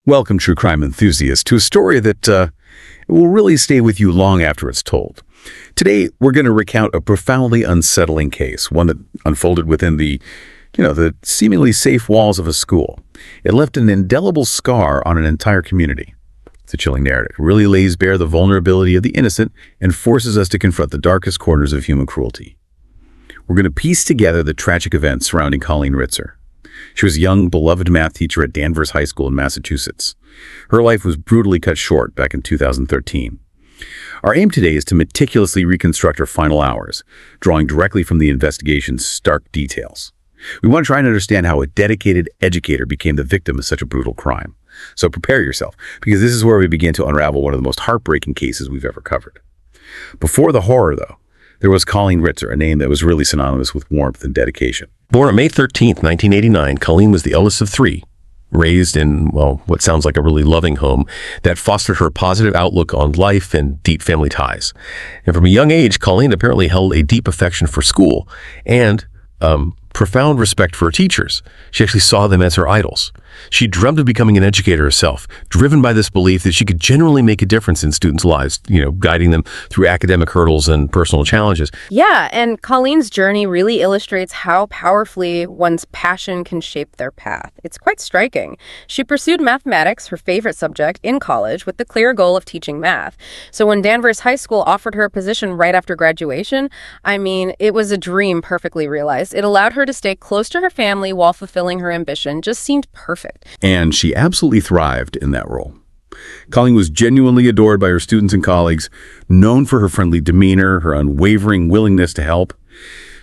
Welcome, true crime enthusiasts, to a story that will really stay with you long after it's told. Today, we're going to recount a profoundly unsettling case, one that unfolded within the seemingly safe walls of a school. It left an indelible scar on an entire community. It's a chilling narrative. It really lays bare the vulnerability of the innocent and forces us to confront the darkest corners of human cruelty. We're going to piece together the tragic events surrounding Colleen Ritzer. She was a young, beloved math teacher at Danvers High School in Massachusetts. Her life was brutally cut short back in 2013. Our aim today is to meticulously reconstruct her final hours, drawing directly from the investigation's stark details. We want to try and understand how a dedicated educator became the victim of such a brutal crime. So prepare yourself, because this is where we begin to unravel one of the most heartbreaking cases we've ever covered. Before the horror, though, there was Colleen Ritzer, a name that was really synonymous with warmth and dedication. Born on May 13, 1989, Colleen was the eldest of three, raised in, what sounds like a really loving home that fostered her positive outlook on life and deep family ties. And from a young age, Colleen apparently held a deep affection for school and profound respect for her teachers. She actually saw them as her idols. She dreamt of becoming an educator herself, driven by this belief that she could genuinely make a difference in students' lives, guiding them through academic hurdles and personal challenges. Yeah, and Colleen's journey really illustrates how powerfully one's passion can shape their path. It's quite striking. She pursued mathematics, her favorite subject, in college with the clear goal of teaching math. So when Danvers High School offered her a position right after graduation, it was a dream perfectly realized. It allowed her to stay close to her family while fulfilling her ambition. Just seemed perfect. And she absolutely thrived in that role. Colleen was genuinely adored by her students and colleagues, known for her friendly demeanor, her unwavering willingness to help.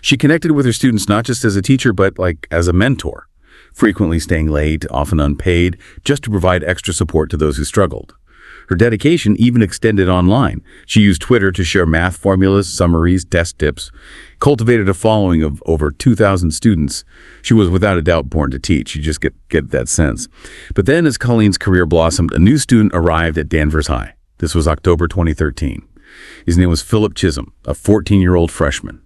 She connected with her students not just as a teacher, but as a mentor, frequently staying late, often unpaid, just to provide extra support to those who struggled. Her dedication even extended online. She used Twitter to share math formulas, summaries, test tips, cultivated a following of over 2,000 students. She was without a doubt born to teach. You just get that sense. But then as Colleen's career blossomed, a new student arrived at Danvers High. This was October 2013. His name was Philip Chism, a 14-year-old freshman.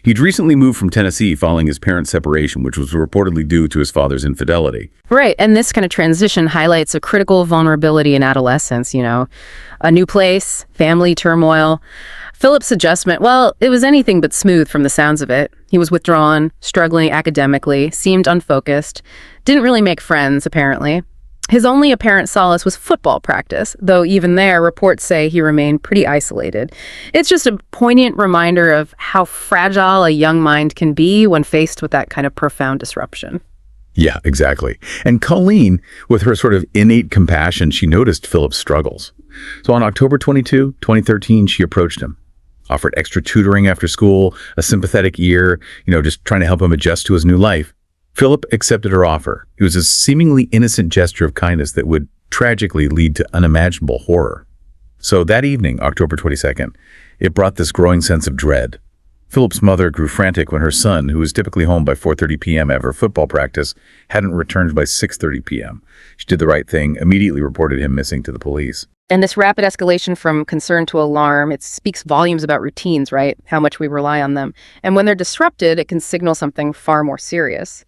He'd recently moved from Tennessee following his parents' separation, which was reportedly due to his father's infidelity. Right, and this kind of transition highlights a critical vulnerability in adolescence, a new place, family turmoil. Philip's adjustment, it was anything but smooth from the sounds of it. He was withdrawn, struggling academically, seemed unfocused, didn't really make friends, apparently. His only apparent solace was football practice, though even there, reports say he remained pretty isolated. It's just a poignant reminder of how fragile a young mind can be when faced with that kind of profound disruption. Yeah, exactly. And Colleen, with her sort of innate compassion, she noticed Philip's struggles. So on October 22, 2013, she approached him, offered extra tutoring after school, a sympathetic ear, just trying to help him adjust to his new life. Philip accepted her offer. It was a seemingly innocent gesture of kindness that would tragically lead to unimaginable horror. So that evening, October 22nd, it brought this growing sense of dread. Philip's mother grew frantic when her son, who was typically home by 4:30 p.m. after football practice, hadn't returned by 6:30 p.m. She did the right thing, immediately reported him missing to the police. And this rapid escalation from concern to alarm, it speaks volumes about routines, right? How much we rely on them. And when they're disrupted, it can signal something far more serious.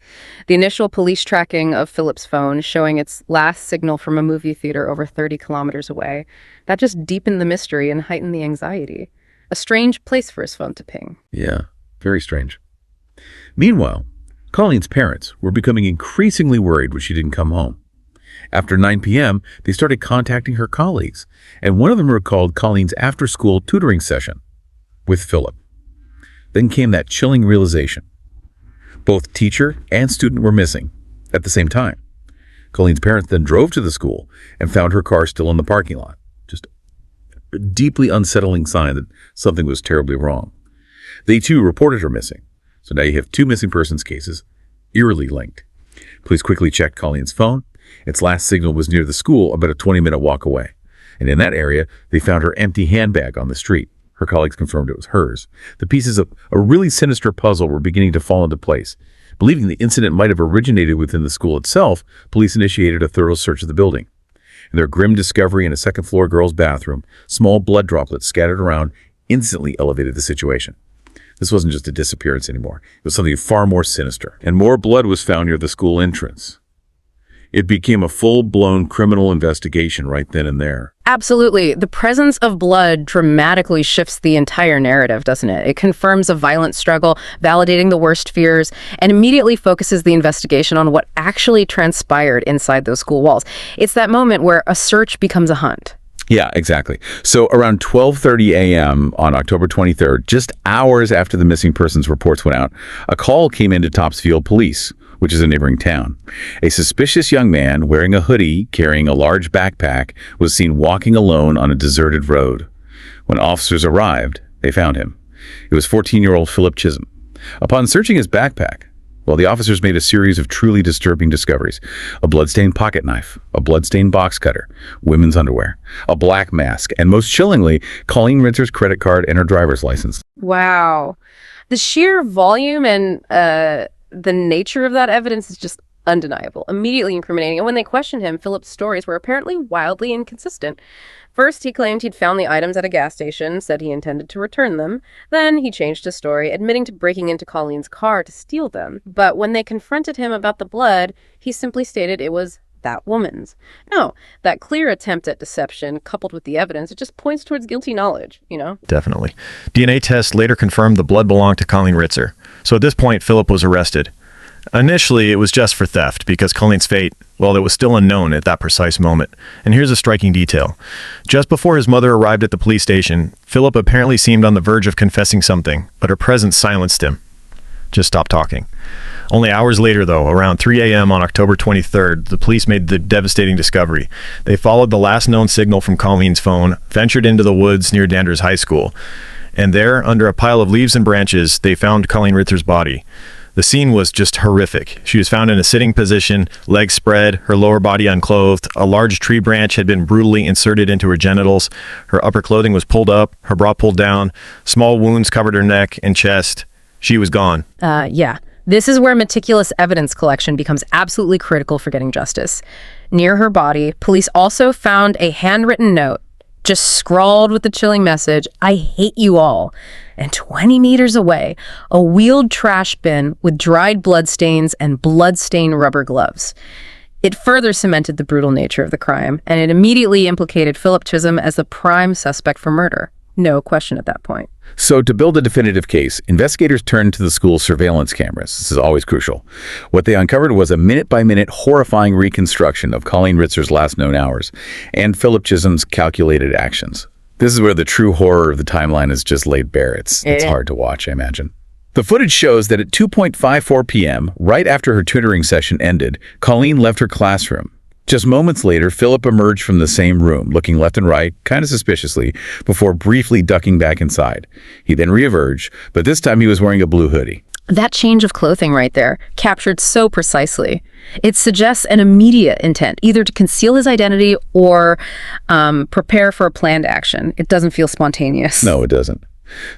The initial police tracking of Philip's phone showing its last signal from a movie theater over 30 kilometers away, that just deepened the mystery and heightened the anxiety. A strange place for his phone to ping. Yeah, very strange. Meanwhile, Colleen's parents were becoming increasingly worried when she didn't come home. After 9 p.m., they started contacting her colleagues, and one of them recalled Colleen's after-school tutoring session with Philip. Then came that chilling realization. Both teacher and student were missing at the same time. Colleen's parents then drove to the school and found her car still in the parking lot. Just a deeply unsettling sign that something was terribly wrong. They, too, reported her missing. So now you have two missing persons cases, eerily linked. Police quickly checked Colleen's phone. Its last signal was near the school, about a 20-minute walk away. And in that area, they found her empty handbag on the street. Her colleagues confirmed it was hers. The pieces of a really sinister puzzle were beginning to fall into place. Believing the incident might have originated within the school itself, police initiated a thorough search of the building. And their grim discovery in a second-floor girl's bathroom, small blood droplets scattered around, instantly elevated the situation. This wasn't just a disappearance anymore. It was something far more sinister. And more blood was found near the school entrance. It became a full-blown criminal investigation right then and there. Absolutely. The presence of blood dramatically shifts the entire narrative, doesn't it? It confirms a violent struggle, validating the worst fears, and immediately focuses the investigation on what actually transpired inside those school walls. It's that moment where a search becomes a hunt. Yeah, exactly. So around 12:30 a.m. on October 23rd, just hours after the missing persons reports went out, a call came into Topsfield Police, which is a neighboring town. A suspicious young man wearing a hoodie, carrying a large backpack, was seen walking alone on a deserted road. When officers arrived, they found him. It was 14-year-old Philip Chism. Upon searching his backpack, the officers made a series of truly disturbing discoveries. A bloodstained pocket knife, a bloodstained box cutter, women's underwear, a black mask, and most chillingly, Colleen Ritzer's credit card and her driver's license. Wow. The sheer volume and the nature of that evidence is just undeniable, immediately incriminating. And when they questioned him, Philip's stories were apparently wildly inconsistent. First, he claimed he'd found the items at a gas station, said he intended to return them. Then he changed his story, admitting to breaking into Colleen's car to steal them. But when they confronted him about the blood, he simply stated it was that woman's. No, that clear attempt at deception, coupled with the evidence, it just points towards guilty knowledge, Definitely. DNA tests later confirmed the blood belonged to Colleen Ritzer. So at this point, Philip was arrested. Initially, it was just for theft, because Colleen's fate, well, it was still unknown at that precise moment. And here's a striking detail. Just before his mother arrived at the police station, Philip apparently seemed on the verge of confessing something, but her presence silenced him. Just stop talking. Only hours later, though, around 3 a.m. on October 23rd, the police made the devastating discovery. They followed the last known signal from Colleen's phone, ventured into the woods near Danvers High School, and there, under a pile of leaves and branches, they found Colleen Ritzer's body. The scene was just horrific. She was found in a sitting position, legs spread, her lower body unclothed. A large tree branch had been brutally inserted into her genitals. Her upper clothing was pulled up, her bra pulled down. Small wounds covered her neck and chest. She was gone. Yeah. This is where meticulous evidence collection becomes absolutely critical for getting justice. Near her body, police also found a handwritten note, just scrawled with the chilling message, "I hate you all." And 20 meters away, a wheeled trash bin with dried bloodstains and blood-stained rubber gloves. It further cemented the brutal nature of the crime, and it immediately implicated Philip Chism as the prime suspect for murder. No question at that point. So to build a definitive case, investigators turned to the school's surveillance cameras. This is always crucial. What they uncovered was a minute-by-minute horrifying reconstruction of Colleen Ritzer's last known hours and Philip Chism's calculated actions. This is where the true horror of the timeline is just laid bare. It's hard to watch, I imagine. The footage shows that at 2:54 p.m., right after her tutoring session ended, Colleen left her classroom. Just moments later, Philip emerged from the same room, looking left and right, kind of suspiciously, before briefly ducking back inside. He then re-emerged, but this time he was wearing a blue hoodie. That change of clothing right there, captured so precisely. It suggests an immediate intent, either to conceal his identity or prepare for a planned action. It doesn't feel spontaneous. No, it doesn't.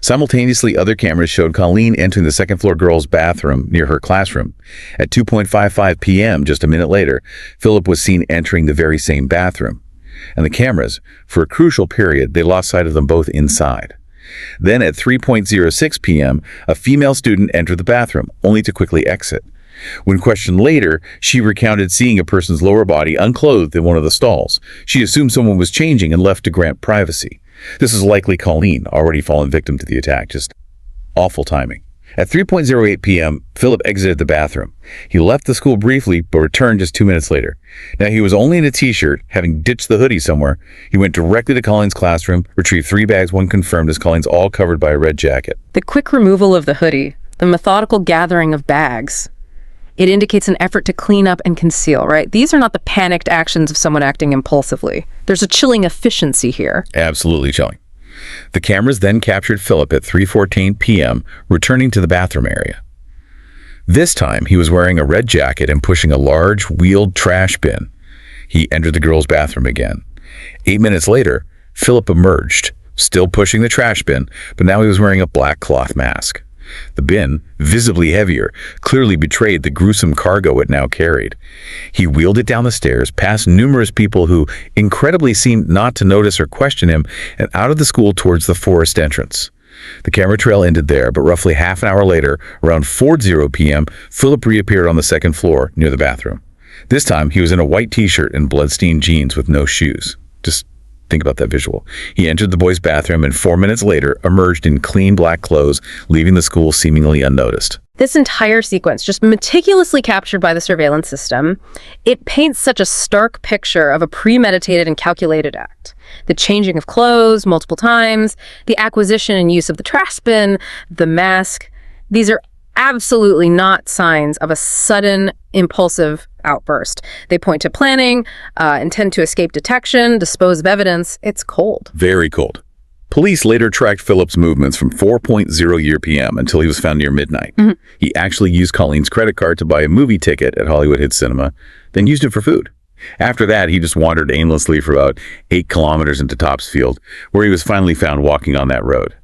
Simultaneously, other cameras showed Colleen entering the second-floor girls' bathroom near her classroom. At 2:55 p.m., just a minute later, Philip was seen entering the very same bathroom. And the cameras, for a crucial period, they lost sight of them both inside. Then at 3:06 p.m., a female student entered the bathroom, only to quickly exit. When questioned later, she recounted seeing a person's lower body unclothed in one of the stalls. She assumed someone was changing and left to grant privacy. This is likely Colleen, already fallen victim to the attack. Just awful timing. At 3:08 p.m., Philip exited the bathroom. He left the school briefly, but returned just 2 minutes later. Now, he was only in a t-shirt, having ditched the hoodie somewhere. He went directly to Colleen's classroom, retrieved 3 bags, one confirmed as Colleen's, all covered by a red jacket. The quick removal of the hoodie, the methodical gathering of bags, it indicates an effort to clean up and conceal, right? These are not the panicked actions of someone acting impulsively. There's a chilling efficiency here. Absolutely chilling. The cameras then captured Philip at 3:14 p.m., returning to the bathroom area. This time, he was wearing a red jacket and pushing a large wheeled trash bin. He entered the girls' bathroom again. 8 minutes later, Philip emerged, still pushing the trash bin, but now he was wearing a black cloth mask. The bin, visibly heavier, clearly betrayed the gruesome cargo it now carried. He wheeled it down the stairs, past numerous people who incredibly seemed not to notice or question him, and out of the school towards the forest entrance. The camera trail ended there, but roughly half an hour later, around 4:00 p.m., Philip reappeared on the second floor near the bathroom. This time, he was in a white t-shirt and blood-stained jeans with no shoes. Just think about that visual. He entered the boys' bathroom and 4 minutes later emerged in clean black clothes, leaving the school seemingly unnoticed. This entire sequence, just meticulously captured by the surveillance system, it paints such a stark picture of a premeditated and calculated act. The changing of clothes multiple times, the acquisition and use of the trash bin, the mask. These are absolutely not signs of a sudden, impulsive outburst. They point to planning, intent to escape detection, dispose of evidence. It's cold. Very cold. Police later tracked Philip's movements from 4:00 p.m. until he was found near midnight. He actually used Colleen's credit card to buy a movie ticket at Hollywood Hit Cinema, then used it for food. After that, he just wandered aimlessly for about 8 kilometers into Topsfield, where he was finally found walking on that road.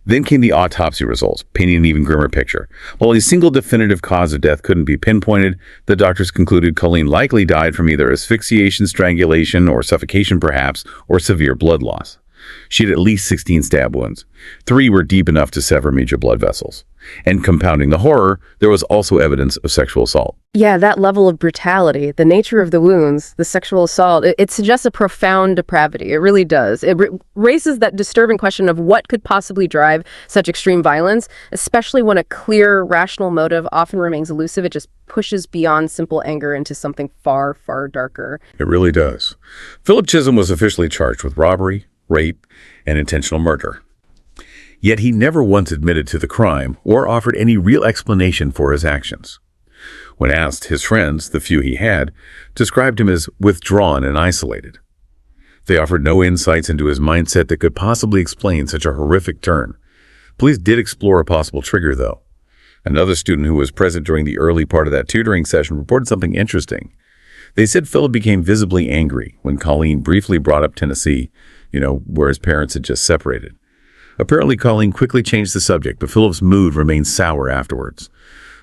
Then came the autopsy results, painting an even grimmer picture. While a single definitive cause of death couldn't be pinpointed, the doctors concluded Colleen likely died from either asphyxiation, strangulation, or suffocation perhaps, or severe blood loss. She had at least 16 stab wounds. 3 were deep enough to sever major blood vessels. And compounding the horror, there was also evidence of sexual assault. Yeah, that level of brutality, the nature of the wounds, the sexual assault, it suggests a profound depravity. It really does. It raises that disturbing question of what could possibly drive such extreme violence, especially when a clear, rational motive often remains elusive. It just pushes beyond simple anger into something far, far darker. It really does. Philip Chism was officially charged with robbery, rape, and intentional murder. Yet he never once admitted to the crime or offered any real explanation for his actions. When asked, his friends, the few he had, described him as withdrawn and isolated. They offered no insights into his mindset that could possibly explain such a horrific turn. Police did explore a possible trigger, though. Another student who was present during the early part of that tutoring session reported something interesting. They said Philip became visibly angry when Colleen briefly brought up Tennessee, where his parents had just separated. Apparently, Colleen quickly changed the subject, but Philip's mood remained sour afterwards.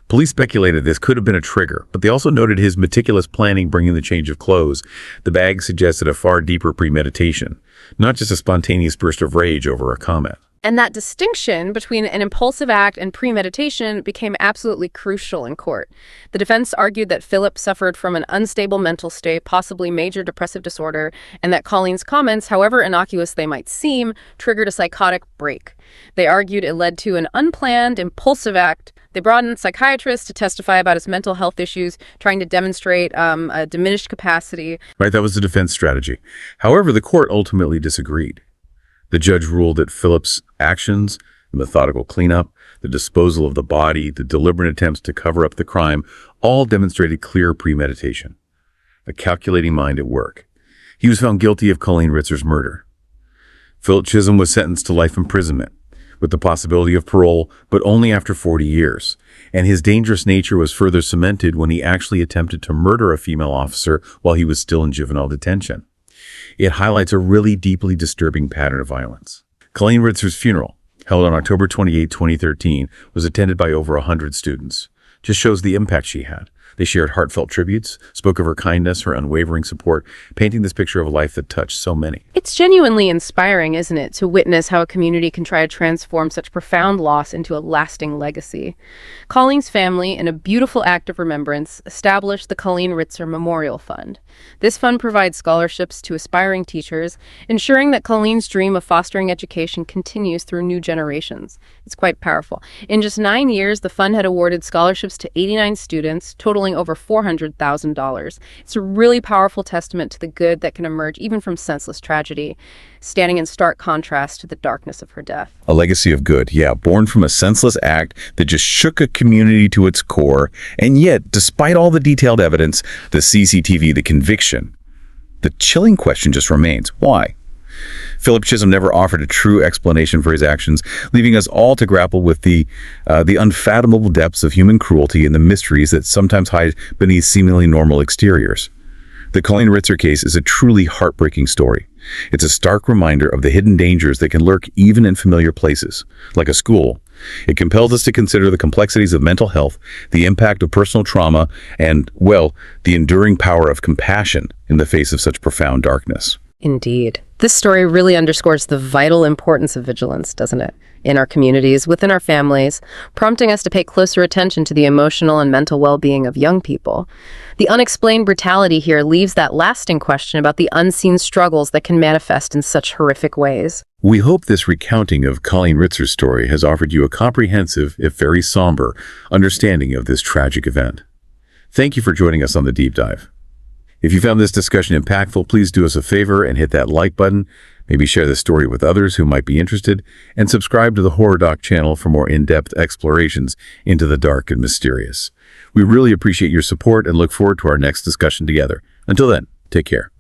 Police speculated this could have been a trigger, but they also noted his meticulous planning bringing the change of clothes. The bag suggested a far deeper premeditation, not just a spontaneous burst of rage over a comment. And that distinction between an impulsive act and premeditation became absolutely crucial in court. The defense argued that Philip suffered from an unstable mental state, possibly major depressive disorder, and that Colleen's comments, however innocuous they might seem, triggered a psychotic break. They argued it led to an unplanned, impulsive act. They brought in psychiatrists to testify about his mental health issues, trying to demonstrate a diminished capacity. Right, that was the defense strategy. However, the court ultimately disagreed. The judge ruled that Philip's actions, the methodical cleanup, the disposal of the body, the deliberate attempts to cover up the crime, all demonstrated clear premeditation, a calculating mind at work. He was found guilty of Colleen Ritzer's murder. Philip Chism was sentenced to life imprisonment, with the possibility of parole, but only after 40 years. And his dangerous nature was further cemented when he actually attempted to murder a female officer while he was still in juvenile detention. It highlights a really deeply disturbing pattern of violence. Colleen Ritzer's funeral, held on October 28, 2013, was attended by over 100 students. Just shows the impact she had. They shared heartfelt tributes, spoke of her kindness, her unwavering support, painting this picture of a life that touched so many. It's genuinely inspiring, isn't it, to witness how a community can try to transform such profound loss into a lasting legacy. Colleen's family, in a beautiful act of remembrance, established the Colleen Ritzer Memorial Fund. This fund provides scholarships to aspiring teachers, ensuring that Colleen's dream of fostering education continues through new generations. It's quite powerful. In just 9 years, the fund had awarded scholarships to 89 students, totaling over $400,000. It's a really powerful testament to the good that can emerge even from senseless tragedy, standing in stark contrast to the darkness of her death. A legacy of good, born from a senseless act that just shook a community to its core. And yet, despite all the detailed evidence, the CCTV, the conviction, the chilling question just remains. Why? Philip Chism never offered a true explanation for his actions, leaving us all to grapple with the unfathomable depths of human cruelty and the mysteries that sometimes hide beneath seemingly normal exteriors. The Colleen Ritzer case is a truly heartbreaking story. It's a stark reminder of the hidden dangers that can lurk even in familiar places, like a school. It compels us to consider the complexities of mental health, the impact of personal trauma, and, the enduring power of compassion in the face of such profound darkness. Indeed. This story really underscores the vital importance of vigilance, doesn't it? In our communities, within our families, prompting us to pay closer attention to the emotional and mental well-being of young people. The unexplained brutality here leaves that lasting question about the unseen struggles that can manifest in such horrific ways. We hope this recounting of Colleen Ritzer's story has offered you a comprehensive, if very somber, understanding of this tragic event. Thank you for joining us on the Deep Dive. If you found this discussion impactful, please do us a favor and hit that like button, maybe share the story with others who might be interested, and subscribe to the Horror Doc channel for more in-depth explorations into the dark and mysterious. We really appreciate your support and look forward to our next discussion together. Until then, take care.